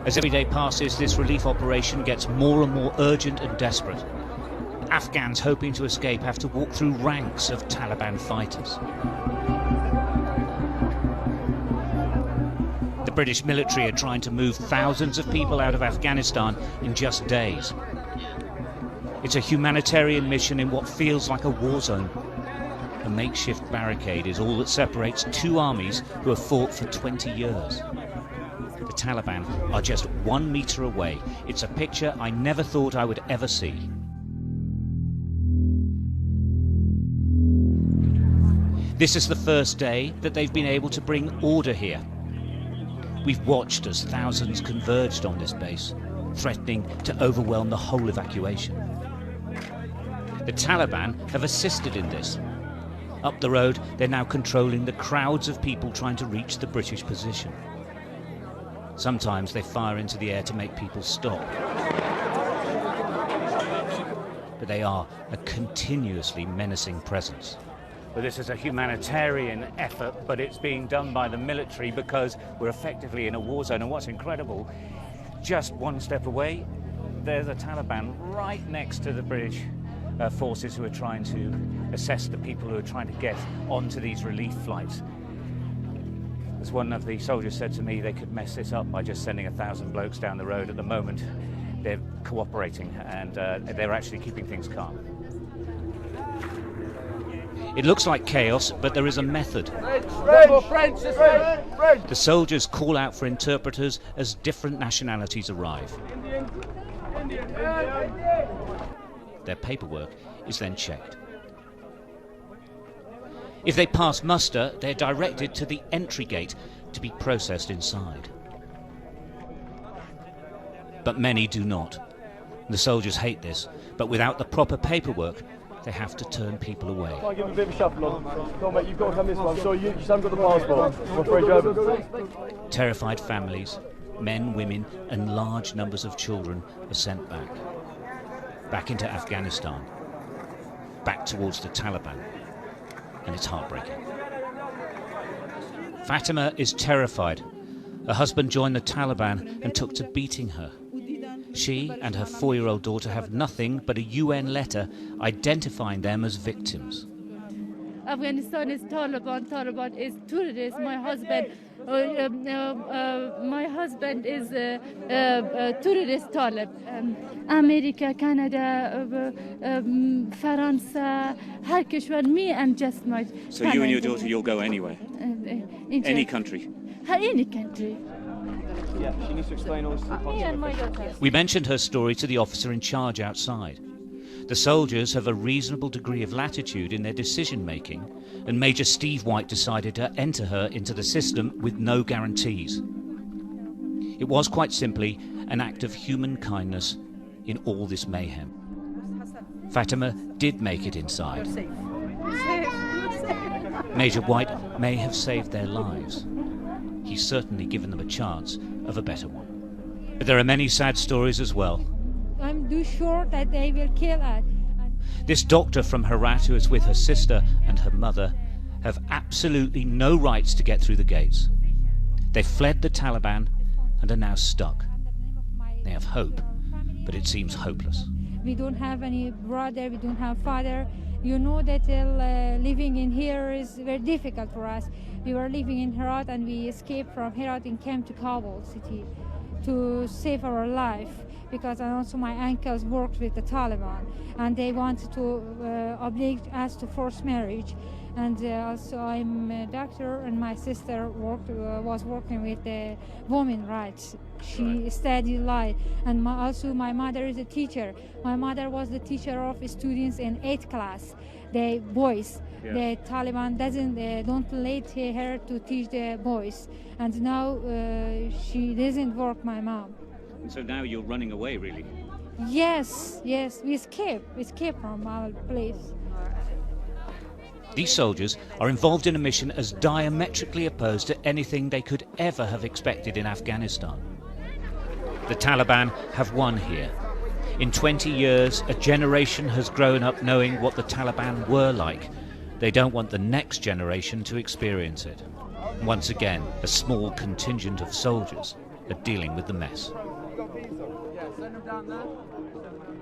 As every day passes, this relief operation gets more and more urgent and desperate. Afghans hoping to escape have to walk through ranks of Taliban fighters. The British military are trying to move thousands of people out of Afghanistan in just days. It's a humanitarian mission in what feels like a war zone. A makeshift barricade is all that separates two armies who have fought for 20 years. The Taliban are just 1 metre away. It's a picture I never thought I would ever see. This is the first day that they've been able to bring order here. We've watched as thousands converged on this base, threatening to overwhelm the whole evacuation. The Taliban have assisted in this. Up the road, they're now controlling the crowds of people trying to reach the British position. Sometimes they fire into the air to make people stop. But they are a continuously menacing presence. Well, this is a humanitarian effort, but it's being done by the military because we're effectively in a war zone. And what's incredible, just one step away, there's a Taliban right next to the British forces who are trying to assess the people who are trying to get onto these relief flights. As one of the soldiers said to me, they could mess this up by just sending 1,000 blokes down the road. At the moment, they're cooperating and they're actually keeping things calm. It looks like chaos, but there is a method. The soldiers call out for interpreters as different nationalities arrive. Their paperwork is then checked. If they pass muster, they're directed to the entry gate to be processed inside. But many do not. The soldiers hate this, but without the proper paperwork, they have to turn people away. I'll give a bit of a shuffle on. Come on, mate, you've got to come this way. I'm sorry, you just haven't got the passport. I'm afraid you haven't. Terrified families, men, women, and large numbers of children are sent back. Back into Afghanistan. Back towards the Taliban. And it's heartbreaking. Fatima is terrified. Her husband joined the Taliban and took to beating her. She and her 4-year-old daughter have nothing but a UN letter identifying them as victims. Afghanistan is Taliban. Taliban is terrorists. My husband is terrorist Talib. America, Canada, France, her kishwar, me and just my. So you and your daughter, you'll go anywhere? Any country? Any country. Yeah, she needs to explain all this to the Me and my daughter. We mentioned her story to the officer in charge outside. The soldiers have a reasonable degree of latitude in their decision-making, and Major Steve White decided to enter her into the system with no guarantees. It was quite simply an act of human kindness in all this mayhem. Fatima did make it inside. Major White may have saved their lives. He's certainly given them a chance of a better one. But there are many sad stories as well. I'm too sure that they will kill us. This doctor from Herat, who is with her sister and her mother, have absolutely no rights to get through the gates. They've fled the Taliban and are now stuck. They have hope, but it seems hopeless. We don't have any brother, we don't have father. You know that living in here is very difficult for us. We were living in Herat and we escaped from Herat and came to Kabul city to save our life, because also my uncles worked with the Taliban and they wanted to oblige us to forced marriage. And also I'm a doctor and my sister was working with women's rights. She studied law, and also my mother is a teacher. My mother was the teacher of students in 8th class, the boys. Yeah. The Taliban don't let her to teach the boys, and now she doesn't work, my mom. So now you're running away, really? Yes, we escape from our place. These soldiers are involved in a mission as diametrically opposed to anything they could ever have expected in Afghanistan. The Taliban have won here. In 20 years, a generation has grown up knowing what the Taliban were like. They don't want the next generation to experience it. Once again, a small contingent of soldiers at dealing with the mess. Yeah, send them down there.